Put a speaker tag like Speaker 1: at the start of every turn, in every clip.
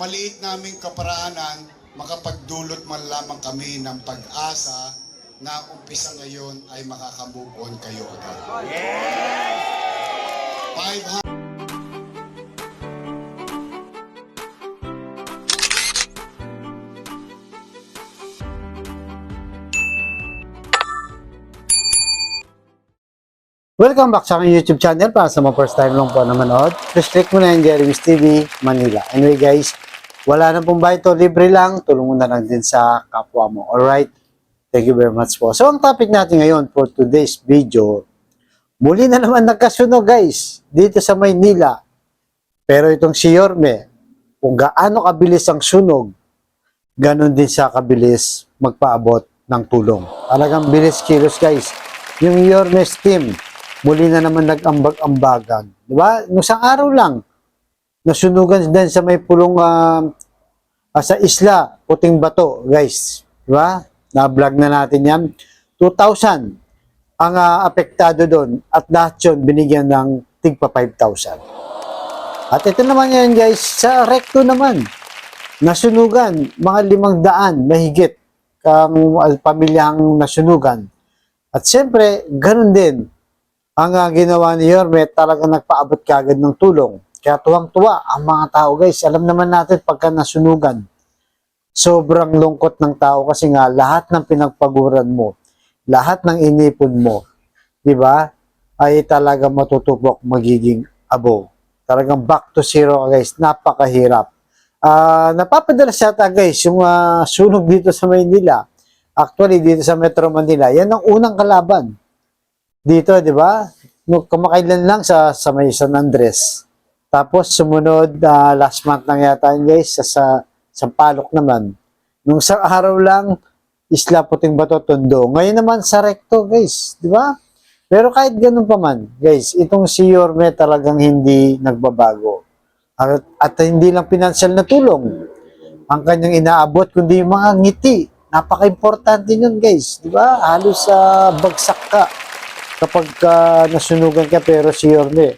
Speaker 1: maliit naming kaparaanan, makapagdulot man lamang kami ng pag-asa na umpisa ngayon ay makakamove on kayo agad. 500.
Speaker 2: Welcome back sa aking YouTube channel. Para sa mga first time lang po na manood, please click mo na yung Jeremy's TV Manila. Anyway guys, wala na pong bayad to, libre lang. Tulong mo na lang din sa kapwa mo. Alright? Thank you very much po. So ang topic natin ngayon for today's video, muli na naman nagkasunog guys, dito sa Maynila. Pero itong si Yorme, kung gaano kabilis ang sunog, ganun din siya kabilis magpaabot ng tulong. Talagang bilis kilos guys. Yung Yorme's team, muli na naman nag-ambag-ambagan. Diba? Nung isang araw lang, nasunugan din sa may pulong sa isla, Puting Bato, guys. Diba? Na-vlog na natin yan. 2,000 ang apektado doon at lahat yun binigyan ng tigpa 5,000. At ito naman yan guys, sa Recto naman, nasunugan, mga 500 mahigit kang pamilyang nasunugan. At siyempre, ganun din ang ginawa ni Yorme, talaga nagpaabot kagad ng tulong. Kaya tuwang-tuwa ang mga tao guys. Alam naman natin pagka nasunugan, sobrang lungkot ng tao kasi nga lahat ng pinagpaguran mo, lahat ng inipon mo, di ba, ay talaga matutupok magiging abo. Talagang back to zero guys. Napakahirap. Napapadalas yata guys yung sunog dito sa Maynila. Actually, dito sa Metro Manila, yan ang unang kalaban. Dito, di ba? Kamakailan lang sa may San Andres. Tapos, sumunod, last month lang yata guys, sa Sampaloc naman. Nung sa araw lang, Isla Puting Bato, Tondo. Ngayon naman sa Recto, guys. Di ba? Pero kahit ganun pa man, guys, itong si Yorme talagang hindi nagbabago. At hindi lang pinansyal na tulong ang kanyang inaabot, kundi yung mga ngiti. Napaka-importante yun, guys. Di ba? Halos bagsak ka kapag nasunugan ka, pero si Yorme,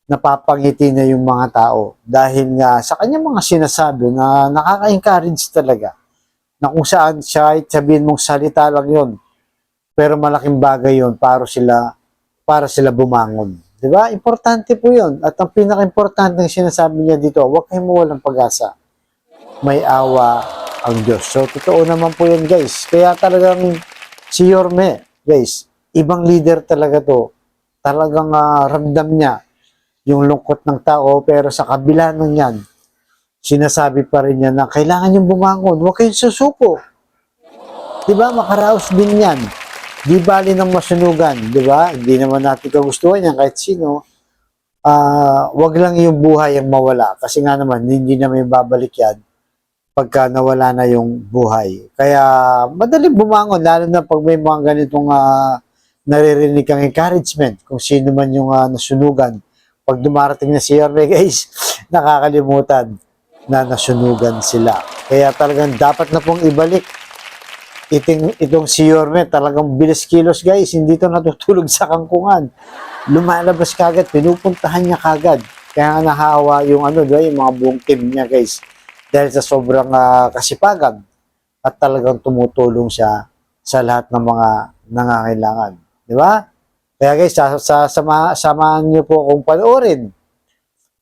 Speaker 2: napapangiti na yung mga tao. Dahil nga sa kanyang mga sinasabi na nakaka-encourage talaga. Na kung saan siya, sabihin mong salita lang yun. Pero malaking bagay yun para sila bumangon. Di ba? Importante po yun. At ang pinaka-importante ng sinasabi niya dito, huwag kayong mawalang pag-asa. May awa ang Diyos. So, totoo naman po yan, guys. Kaya talagang si Yorme, guys, ibang leader talaga to. Talagang ramdam niya yung lungkot ng tao, pero sa kabila ng yan, sinasabi pa rin niya na kailangan yung bumangon. Huwag kayong susuko. Di ba? Makaraos din yan. Di bali ng masunugan. Di ba? Hindi naman natin kagustuhan yan kahit sino. Wag lang yung buhay ang mawala. Kasi nga naman, hindi na may babalik yan pagka nawala na yung buhay. Kaya madaling bumangon, lalo na pag may mga ganitong naririnig kang encouragement kung sino man yung nasunugan. Pag dumarating na si Yorme, guys, nakakalimutan na nasunugan sila. Kaya talagang dapat na pong ibalik itong si Yorme. Talagang bilis kilos, guys. Hindi ito natutulog sa kangkungan. Lumalabas kagad, pinupuntahan niya kagad. Kaya nahawa yung yung mga buong team niya, guys. Dahil sa sobrang kasipagan at talagang tumutulong siya sa lahat ng mga nangangailangan. Di ba? Kaya guys, samahan niyo po akong panoorin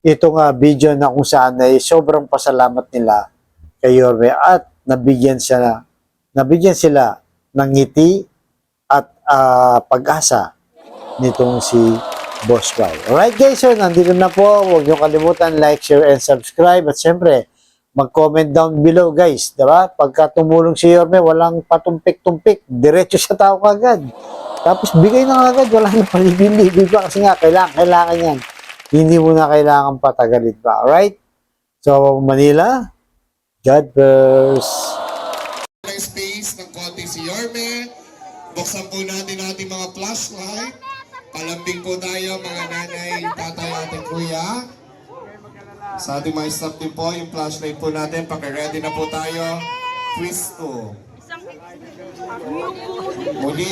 Speaker 2: itong video na kung saan ay sobrang pasalamat nila kay Yorme at nabigyan sila ng ngiti at pag-asa nitong si Boss Pai. Alright guys, so nandito na po. Huwag niyo kalimutan like, share, and subscribe. At syempre, mag-comment down below guys. Diba? Pagka tumulong si Yorme, walang patumpik-tumpik. Diretso sa tao kagad. Tapos bigay na agad, wala na palibili, ba? Kasi nga, kailangan yan. Hindi mo na kailangan patagalit pa. Alright? So, Manila, God bless.
Speaker 1: Space ng konti si Yorme. Buksan po natin ating mga flashlight. Palambing po tayo, mga nanay, tatay, ating kuya. Sa ating mga staff din po, yung flashlight po natin. Paki-ready na po tayo. Twist to. Muli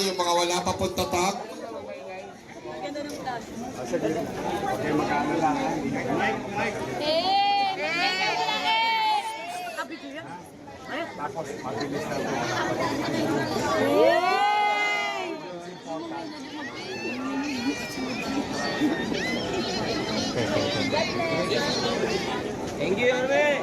Speaker 1: yung mga wala pa po tatak.
Speaker 3: Okay, magkano lang. Thank you, Yorme.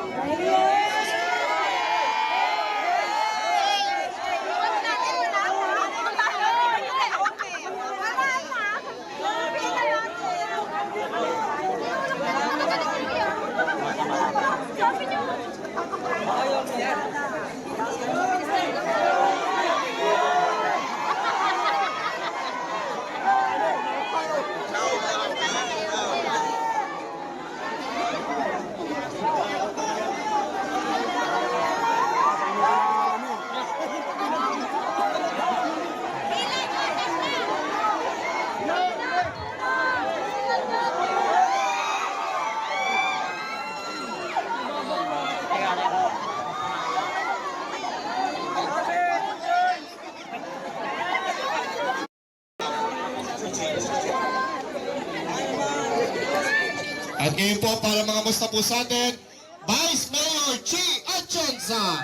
Speaker 1: At ngayon po, para mga musta po sa atin, Vice Mayor Chi Atienza.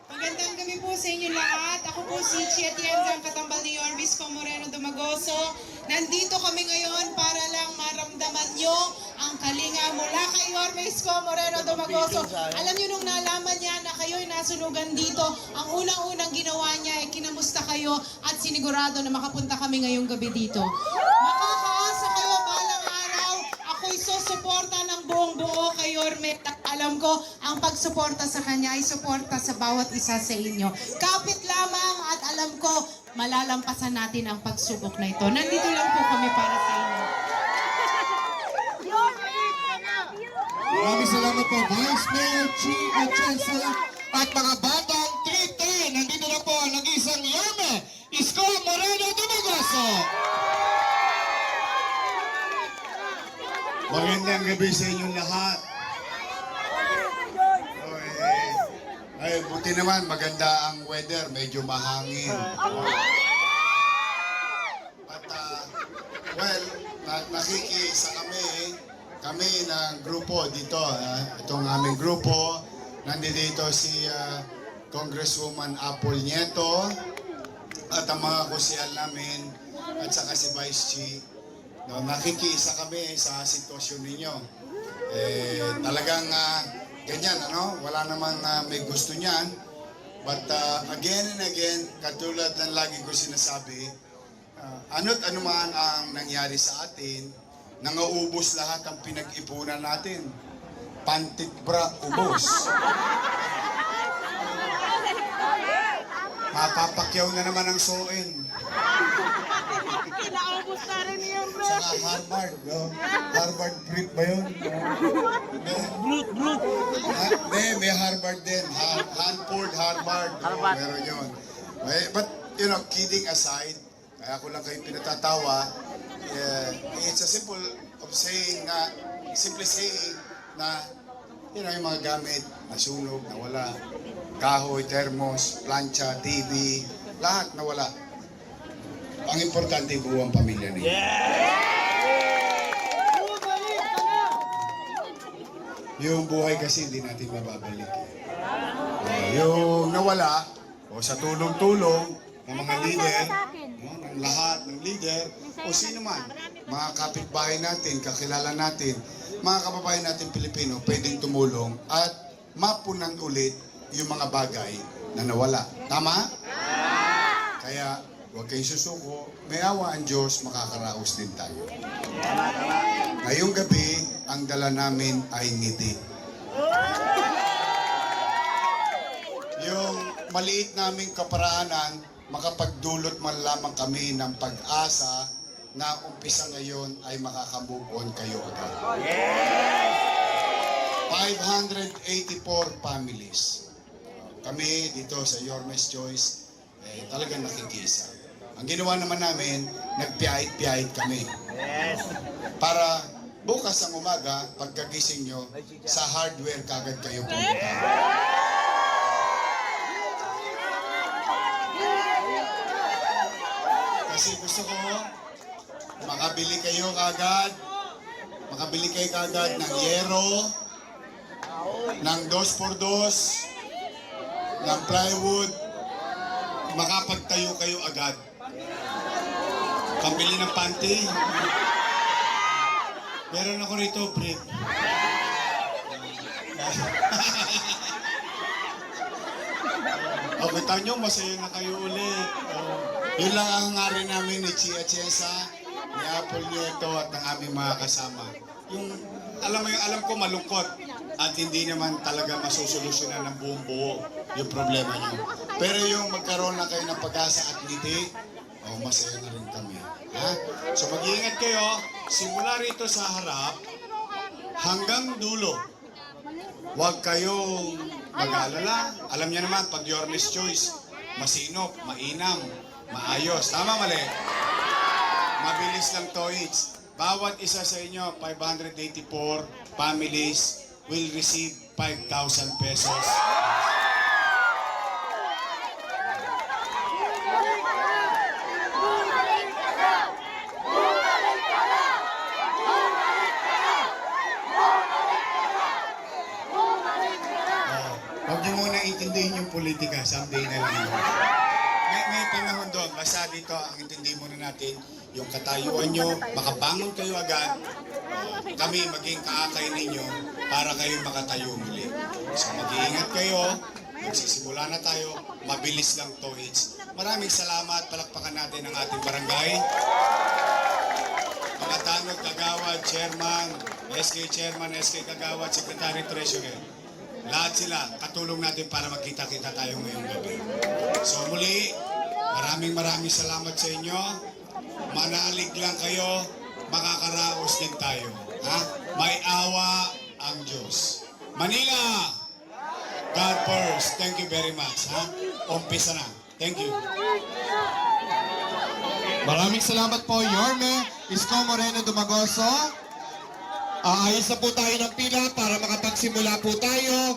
Speaker 4: Magandang gabi po sa inyo lahat. Ako po si Chi Atienza, ang katambal ni Yorme Isko Moreno Dumagoso. Nandito kami ngayon para lang maramdaman nyo ang kalinga mula kay Yorme Isko Moreno Dumagoso. Alam nyo nung nalaman niya na kayo'y nasunugan dito, ang unang-unang ginawa niya ay kinamusta kayo at sinigurado na makapunta kami ngayong gabi dito. Makakaasa kayo balang araw, ako'y susuporta ng buong buo kay Yorme. Alam ko, ang pagsuporta sa kanya ay suporta sa bawat isa sa inyo. Kapit lamang at alam ko, malalampasan natin ang pagsubok na ito. Nandito lang po kami para sa inyo.
Speaker 1: Maraming salamat po, Vice Mayor Chi Atienza. At mga batang 310, nandito na po ang nag-isang Yorme Isko Moreno Dumagoso.
Speaker 5: Magandang gabi sa inyong lahat. Ay, buti naman, maganda ang weather, medyo mahangin. At, well, nakikiisa kami ng grupo dito. Itong aming grupo, nandito si Congresswoman Apple Nieto at ang mga kusyal namin at saka si Vice Chi. No, nakikiisa kami sa sitwasyon ninyo. Talagang ganyan, ano? Wala namang may gusto niyan. But again and again, katulad ng lagi ko sinasabi, ano't anuman ang nangyari sa atin, nangaubos lahat ang pinag-ipunan natin. Pantit bra, ubos. Mapapakyaw na naman ang soin.
Speaker 4: Kinaubos na rin yung
Speaker 5: Saka Harvard, no? Harvard brief ba yun? May Harvard din. Hanford, Harvard. Meron yun. But, you know, kidding aside, kaya ko lang kayo pinatatawa, it's a simple saying na, you know, yung mga gamit, nasunog, nawala. Kahoy, thermos, plancha, TV, lahat nawala. Ang importante, buo ang pamilya niya. Yung buhay kasi hindi natin mababalik. Yung nawala, o sa tulong-tulong ng mga leader, ng lahat ng leader, o sino man, mga kapitbahay natin, kakilala natin, mga kababayan natin Pilipino, pwedeng tumulong at mapunan ulit yung mga bagay na nawala. Tama? Kaya, huwag kayong susuko. May awa ang Diyos, makakaraos din tayo. Ngayong gabi, ang dala namin ay ngiti. Yung maliit naming kaparaanan, makapagdulot man lamang kami ng pag-asa na umpisa ngayon ay makakamove on kayo agad. 584 families. Kami dito sa Yorme's Choice, talagang nakikisa. Ang ginawa naman namin, nagpiyahit-piyahit kami. Para bukas ang umaga, pagkagising nyo, sa hardware kagad kayo pumunta. Kasi gusto ko, makabili kayo kagad ng yero, ng 2x2, ng plywood, makapagtayo kayo agad. Pambili ng panty. Meron ako rito, brief. O, kita nyo, masaya na kayo ulit. Yun lang ang hangarin namin ni Chia Chiesa, ni Apple Nieto at ng aming mga kasama. Yung, alam ko malungkot at hindi naman talaga masusolusyonan ng buong buo yung problema nyo. Pero yung magkaroon na kayo ng pag-asa at ngiti, masaya na rin kami. Ha? So mag-iingat kayo, simula rito sa harap hanggang dulo. Huwag kayong mag-alala. Alam niyo naman, pag your Miss Choice, masinop, mainam, maayos. Tama, mali? Mabilis lang to each. Bawat isa sa inyo, 584 families will receive 5,000 pesos. Huwag niyo muna intindihin yung politika, someday na lang yun. May panahon doon, basta dito ang intindi muna natin, yung katayuan nyo, makabangon kayo agad, kami maging kaakay ninyo para kayo makatayo muli. So mag-iingat kayo, magsisimula na tayo, mabilis lang to hits. Maraming salamat, palakpakan natin ang ating barangay. Mga tanod, kagawad, chairman, SK chairman, SK kagawad, secretary, treasurer. Lahat sila, katulong natin para magkita-kita tayo ngayong gabi. So muli, maraming salamat sa inyo. Manalig lang kayo, makakaraos din tayo. Ha? May awa ang Diyos. Manila, God first. Thank you very much. Ha? Umpisa na. Thank you.
Speaker 1: Maraming salamat po, Yorme Isko Moreno Dumagoso. Ayos na po tayo ng pila para makapagsimula po tayo.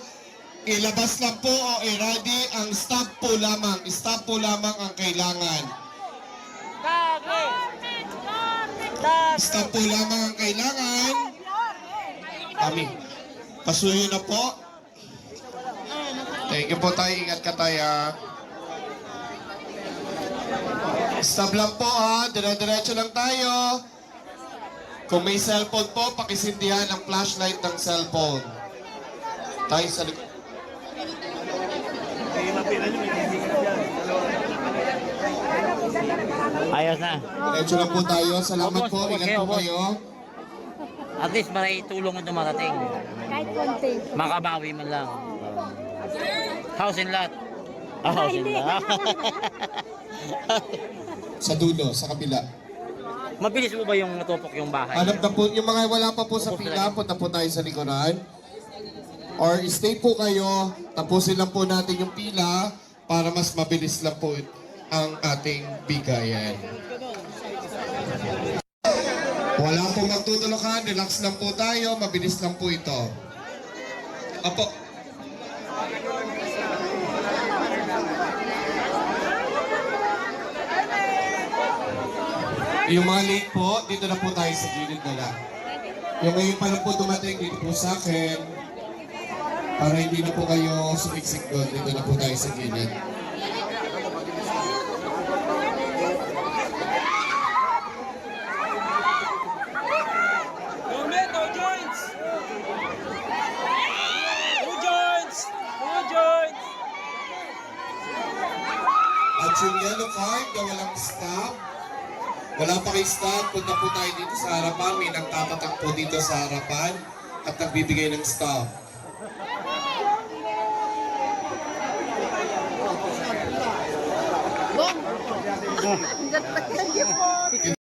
Speaker 1: Ilabas lang po o i-ready ang stop po lamang. Stop po lamang ang kailangan. Stop po lamang ang kailangan. Kami. Pasuyo na po. Thank you po tayo. Ingat ka tayo. Stop lang po Dire-diretso lang tayo. Kung may cellphone po, pakisindihan ang flashlight ng cellphone. Tayo sa likod.
Speaker 3: Ayos na.
Speaker 1: Diretso lang po tayo. Salamat po. Ingat po kayo.
Speaker 3: At least may tulong na dumarating.
Speaker 6: Kahit konti.
Speaker 3: Makabawi man lang. House in lot. House in lot.
Speaker 1: Sa dulo, sa kabila.
Speaker 3: Mabilis mo ba yung natupok yung bahay?
Speaker 1: Hanap na po, yung mga wala pa po sa pila, punta po tayo sa likuran. Or stay po kayo, tapusin lang po natin yung pila para mas mabilis lang po ang ating bigayan. Wala po magtutulukan, relax lang po tayo, mabilis lang po ito. Apo. Yung mga late po, dito na po tayo sa gilid na lang. Yung ngayon pa lang po dumating, dito po sa akin. Para hindi na po kayo sumiksik doon, dito na po tayo sa gilid.
Speaker 3: No joints! No joints! No joints!
Speaker 1: At yung yellow card na walang stop, wala pa kayo stop, punta po tayo dito sa harapan. May nagtatatak po dito sa harapan at nagbibigay ng stop.
Speaker 6: Thank you po.